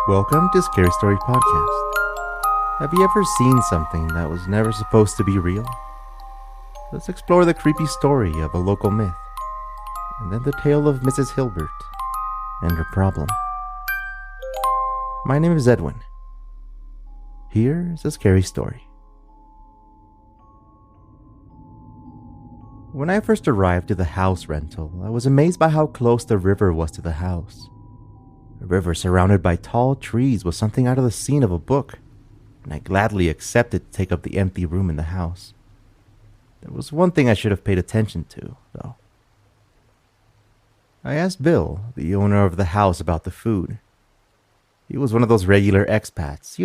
Welcome to Scary Story Podcast. Have you ever seen something that was never supposed to be real? Let's explore the creepy story of a local myth, and then the tale of Mrs. Hilbert and her problem. My name is Edwin. Here's a scary story. When I first arrived to the house rental, I was amazed by how close the river was to the house. A river surrounded by tall trees was something out of the scene of a book, and I gladly accepted to take up the empty room in the house. There was one thing I should have paid attention to, though. I asked Bill, the owner of the house, about the food. He was one of those regular expats,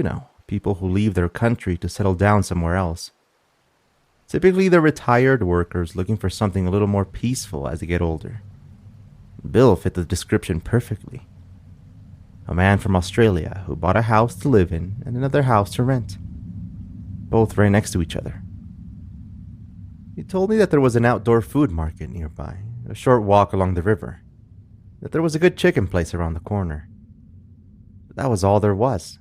people who leave their country to settle down somewhere else. Typically, they're retired workers looking for something a little more peaceful as they get older. Bill fit the description perfectly. A man from Australia who bought a house to live in and another house to rent, both right next to each other. He told me that there was an outdoor food market nearby, a short walk along the river, that there was a good chicken place around the corner. But that was all there was.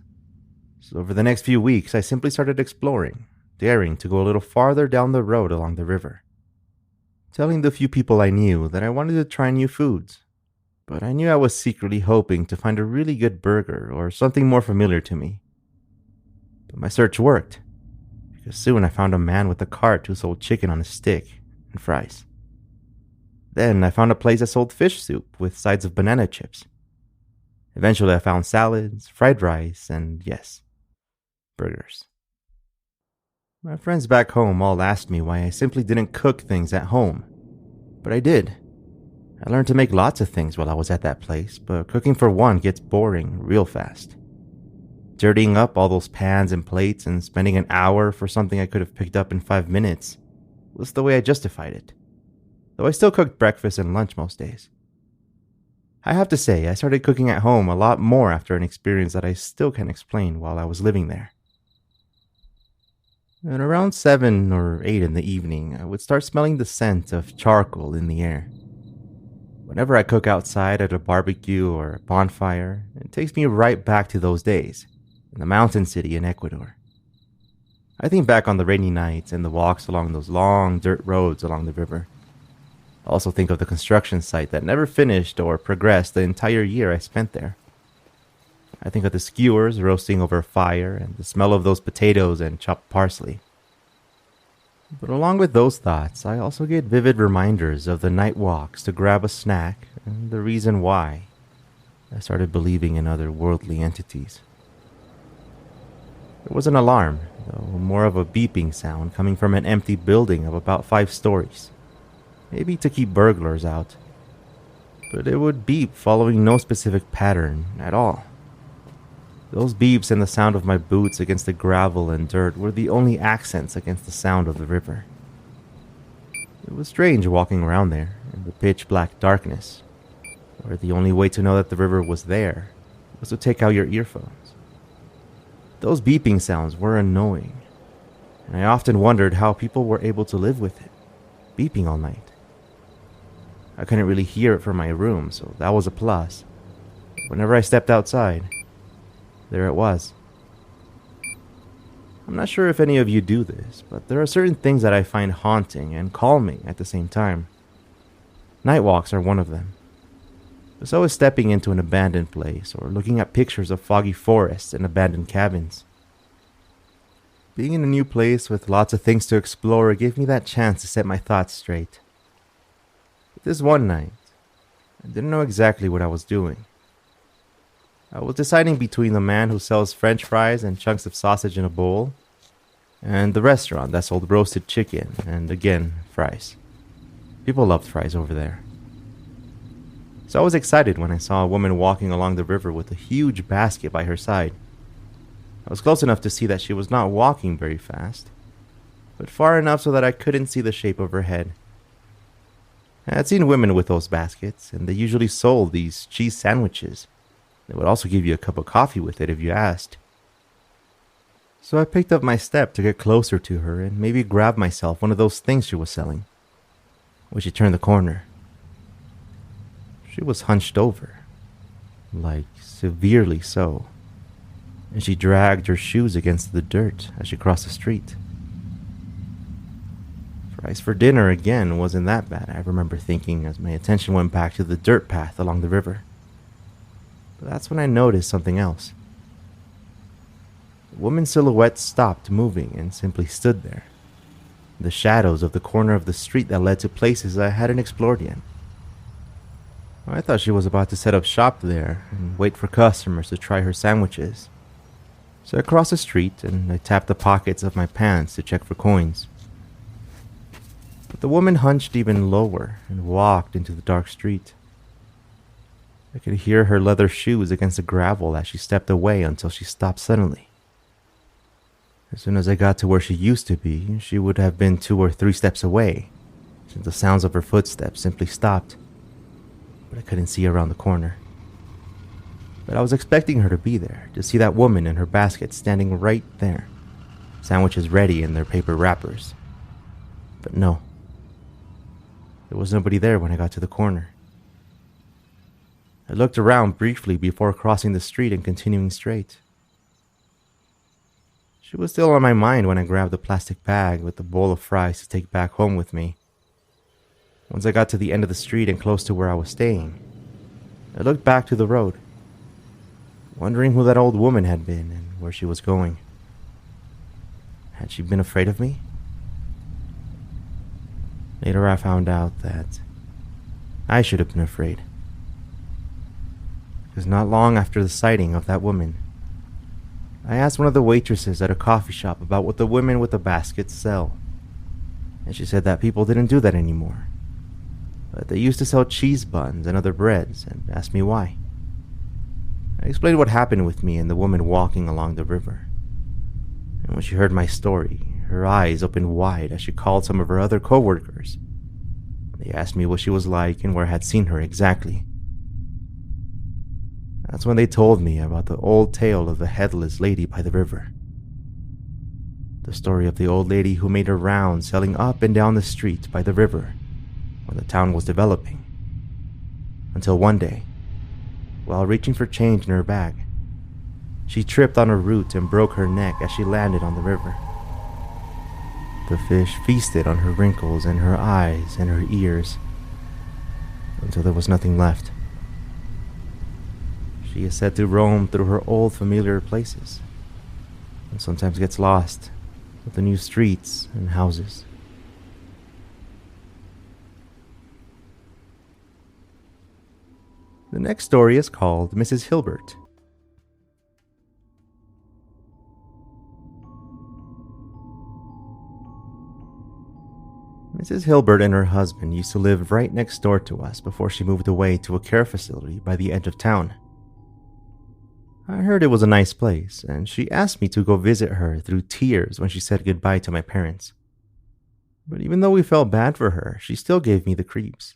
So over the next few weeks, I simply started exploring, daring to go a little farther down the road along the river, telling the few people I knew that I wanted to try new foods. But I knew I was secretly hoping to find a really good burger or something more familiar to me. But my search worked, because soon I found a man with a cart who sold chicken on a stick and fries. Then I found a place that sold fish soup with sides of banana chips. Eventually I found salads, fried rice, and yes, burgers. My friends back home all asked me why I simply didn't cook things at home, but I did. I learned to make lots of things while I was at that place, but cooking for one gets boring real fast. Dirtying up all those pans and plates and spending an hour for something I could have picked up in 5 minutes was the way I justified it, though I still cooked breakfast and lunch most days. I have to say, I started cooking at home a lot more after an experience that I still can't explain while I was living there. At around 7 or 8 in the evening, I would start smelling the scent of charcoal in the air. Whenever I cook outside at a barbecue or a bonfire, it takes me right back to those days, in the mountain city in Ecuador. I think back on the rainy nights and the walks along those long dirt roads along the river. I also think of the construction site that never finished or progressed the entire year I spent there. I think of the skewers roasting over a fire and the smell of those potatoes and chopped parsley. But along with those thoughts, I also get vivid reminders of the night walks to grab a snack and the reason why I started believing in other worldly entities. There was an alarm, though more of a beeping sound coming from an empty building of about 5 stories, maybe to keep burglars out. But it would beep following no specific pattern at all. Those beeps and the sound of my boots against the gravel and dirt were the only accents against the sound of the river. It was strange walking around there in the pitch-black darkness, where the only way to know that the river was there was to take out your earphones. Those beeping sounds were annoying, and I often wondered how people were able to live with it, beeping all night. I couldn't really hear it from my room, so that was a plus. Whenever I stepped outside, there it was. I'm not sure if any of you do this, but there are certain things that I find haunting and calming at the same time. Night walks are one of them. But so is stepping into an abandoned place or looking at pictures of foggy forests and abandoned cabins. Being in a new place with lots of things to explore gave me that chance to set my thoughts straight. But this one night, I didn't know exactly what I was doing. I was deciding between the man who sells French fries and chunks of sausage in a bowl, and the restaurant that sold roasted chicken and, again, fries. People loved fries over there. So I was excited when I saw a woman walking along the river with a huge basket by her side. I was close enough to see that she was not walking very fast, but far enough so that I couldn't see the shape of her head. I had seen women with those baskets, and they usually sold these cheese sandwiches. They would also give you a cup of coffee with it if you asked. So I picked up my step to get closer to her and maybe grab myself one of those things she was selling. When she turned the corner, she was hunched over, like severely so. and she dragged her shoes against the dirt as she crossed the street. Rice for dinner again wasn't that bad, I remember thinking as my attention went back to the dirt path along the river. But that's when I noticed something else. The woman's silhouette stopped moving and simply stood there, in the shadows of the corner of the street that led to places I hadn't explored yet. I thought she was about to set up shop there and wait for customers to try her sandwiches. So I crossed the street and I tapped the pockets of my pants to check for coins. But the woman hunched even lower and walked into the dark street. I could hear her leather shoes against the gravel as she stepped away until she stopped suddenly. As soon as I got to where she used to be, she would have been 2 or 3 steps away, since the sounds of her footsteps simply stopped. But I couldn't see around the corner. But I was expecting her to be there, to see that woman and her basket standing right there, sandwiches ready in their paper wrappers. But no. There was nobody there when I got to the corner. I looked around briefly before crossing the street and continuing straight. She was still on my mind when I grabbed the plastic bag with the bowl of fries to take back home with me. Once I got to the end of the street and close to where I was staying, I looked back to the road, wondering who that old woman had been and where she was going. Had she been afraid of me? Later I found out that I should have been afraid. Because not long after the sighting of that woman, I asked one of the waitresses at a coffee shop about what the women with the baskets sell. And she said that people didn't do that anymore. But they used to sell cheese buns and other breads, and asked me why. I explained what happened with me and the woman walking along the river. And when she heard my story, her eyes opened wide as she called some of her other co-workers. They asked me what she was like and where I had seen her exactly. That's when they told me about the old tale of the headless lady by the river. The story of the old lady who made her rounds selling up and down the street by the river when the town was developing. Until one day, while reaching for change in her bag, she tripped on a root and broke her neck as she landed on the river. The fish feasted on her wrinkles and her eyes and her ears until there was nothing left. She is said to roam through her old familiar places and sometimes gets lost with the new streets and houses. The next story is called Mrs. Hilbert. Mrs. Hilbert and her husband used to live right next door to us before she moved away to a care facility by the edge of town. I heard it was a nice place, and she asked me to go visit her through tears when she said goodbye to my parents. But even though we felt bad for her, she still gave me the creeps.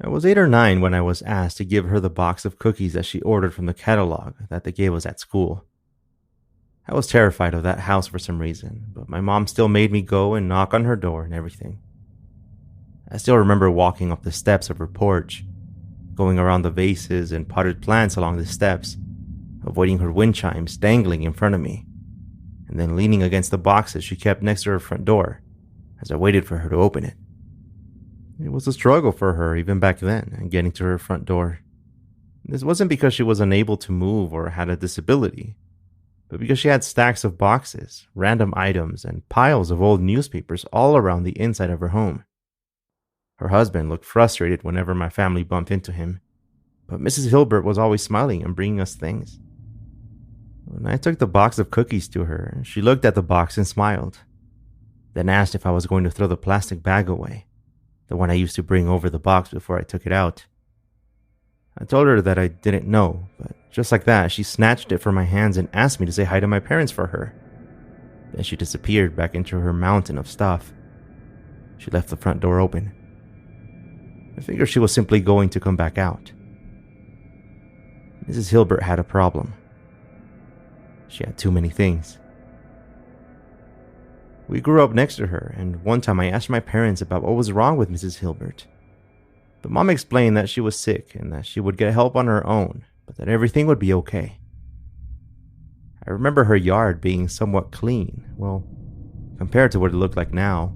I was 8 or 9 when I was asked to give her the box of cookies that she ordered from the catalog that they gave us at school. I was terrified of that house for some reason, but my mom still made me go and knock on her door and everything. I still remember walking up the steps of her porch, going around the vases and potted plants along the steps, avoiding her wind chimes dangling in front of me, and then leaning against the boxes she kept next to her front door as I waited for her to open it. It was a struggle for her even back then, getting to her front door. This wasn't because she was unable to move or had a disability, but because she had stacks of boxes, random items, and piles of old newspapers all around the inside of her home. Her husband looked frustrated whenever my family bumped into him, but Mrs. Hilbert was always smiling and bringing us things. When I took the box of cookies to her, she looked at the box and smiled, then asked if I was going to throw the plastic bag away, the one I used to bring over the box before I took it out. I told her that I didn't know, but just like that, she snatched it from my hands and asked me to say hi to my parents for her. Then she disappeared back into her mountain of stuff. She left the front door open. I figured she was simply going to come back out. Mrs. Hilbert had a problem. She had too many things. We grew up next to her, and one time I asked my parents about what was wrong with Mrs. Hilbert. But Mom explained that she was sick and that she would get help on her own, but that everything would be okay. I remember her yard being somewhat clean, well, compared to what it looked like now.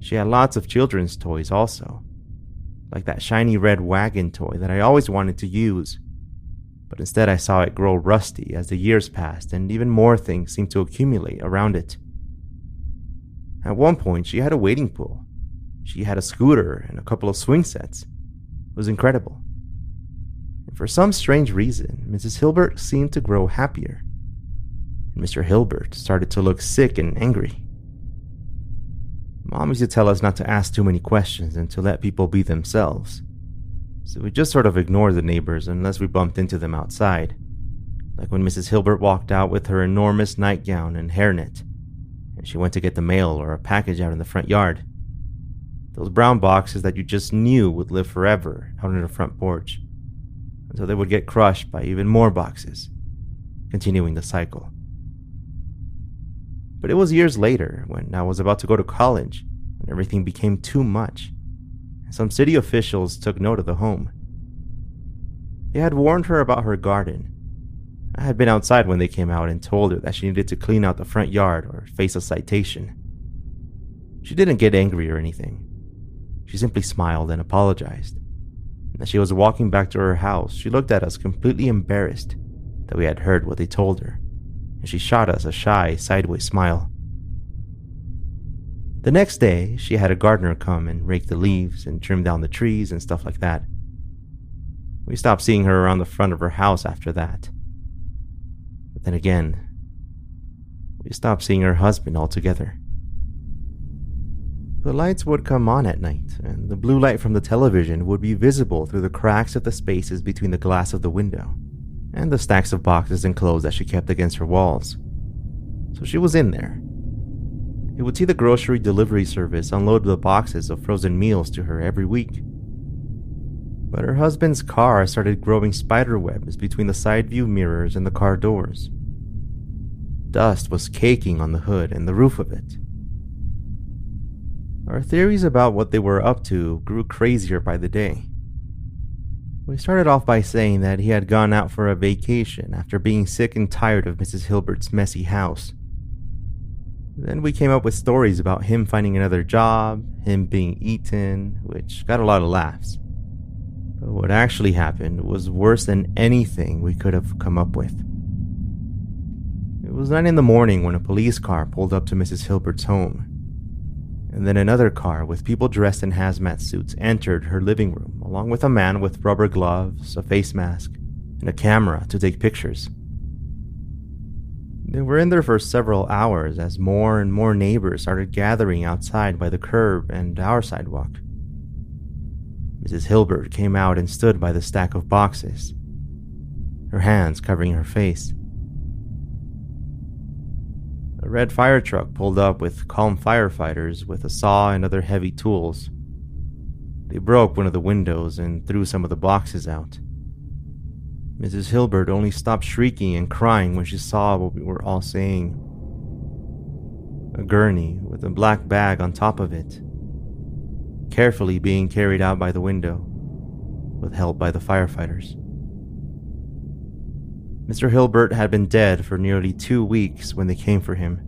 She had lots of children's toys also, like that shiny red wagon toy that I always wanted to use, but instead I saw it grow rusty as the years passed and even more things seemed to accumulate around it. At one point, she had a wading pool. She had a scooter and a couple of swing sets. It was incredible. And for some strange reason, Mrs. Hilbert seemed to grow happier. And Mr. Hilbert started to look sick and angry. Mom used to tell us not to ask too many questions and to let people be themselves. So we just sort of ignored the neighbors unless we bumped into them outside. Like when Mrs. Hilbert walked out with her enormous nightgown and hairnet, and she went to get the mail or a package out in the front yard. Those brown boxes that you just knew would live forever out on the front porch, until they would get crushed by even more boxes, continuing the cycle. But it was years later, when I was about to go to college, when everything became too much. Some city officials took note of the home. They had warned her about her garden. I had been outside when they came out and told her that she needed to clean out the front yard or face a citation. She didn't get angry or anything. She simply smiled and apologized. And as she was walking back to her house, she looked at us completely embarrassed that we had heard what they told her, and she shot us a shy, sideways smile. The next day, she had a gardener come and rake the leaves and trim down the trees and stuff like that. We stopped seeing her around the front of her house after that. But then again, we stopped seeing her husband altogether. The lights would come on at night, and the blue light from the television would be visible through the cracks of the spaces between the glass of the window and the stacks of boxes and clothes that she kept against her walls. So she was in there. He would see the grocery delivery service unload the boxes of frozen meals to her every week. But her husband's car started growing spider webs between the side view mirrors and the car doors. Dust was caking on the hood and the roof of it. Our theories about what they were up to grew crazier by the day. We started off by saying that he had gone out for a vacation after being sick and tired of Mrs. Hilbert's messy house. Then we came up with stories about him finding another job, him being eaten, which got a lot of laughs. But what actually happened was worse than anything we could have come up with. It was 9 a.m. when a police car pulled up to Mrs. Hilbert's home. And then another car with people dressed in hazmat suits entered her living room, along with a man with rubber gloves, a face mask, and a camera to take pictures. They were in there for several hours as more and more neighbors started gathering outside by the curb and our sidewalk. Mrs. Hilbert came out and stood by the stack of boxes, her hands covering her face. A red fire truck pulled up with calm firefighters with a saw and other heavy tools. They broke one of the windows and threw some of the boxes out. Mrs. Hilbert only stopped shrieking and crying when she saw what we were all saying. A gurney with a black bag on top of it, carefully being carried out by the window, with help by the firefighters. Mr. Hilbert had been dead for nearly 2 weeks when they came for him.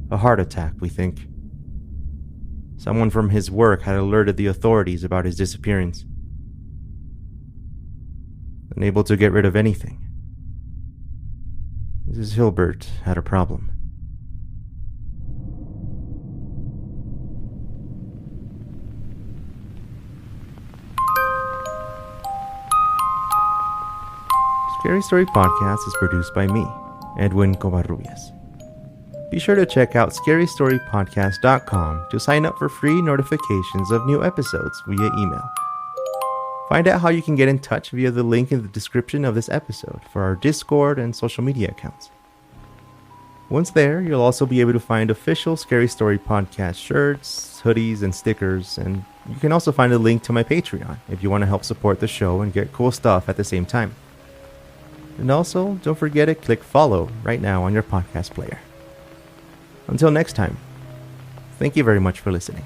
A heart attack, we think. Someone from his work had alerted the authorities about his disappearance. Unable to get rid of anything, Mrs. Hilbert had a problem. Scary Story Podcast is produced by me, EDWIN. Be sure to check out scarystorypodcast.com to sign up for free notifications of new episodes via email. Find out how you can get in touch via the link in the description of this episode for our Discord and social media accounts. Once there, you'll also be able to find official Scary Story Podcast shirts, hoodies, and stickers, and you can also find a link to my Patreon if you want to help support the show and get cool stuff at the same time. And also, don't forget to click follow right now on your podcast player. Until next time, thank you very much for listening.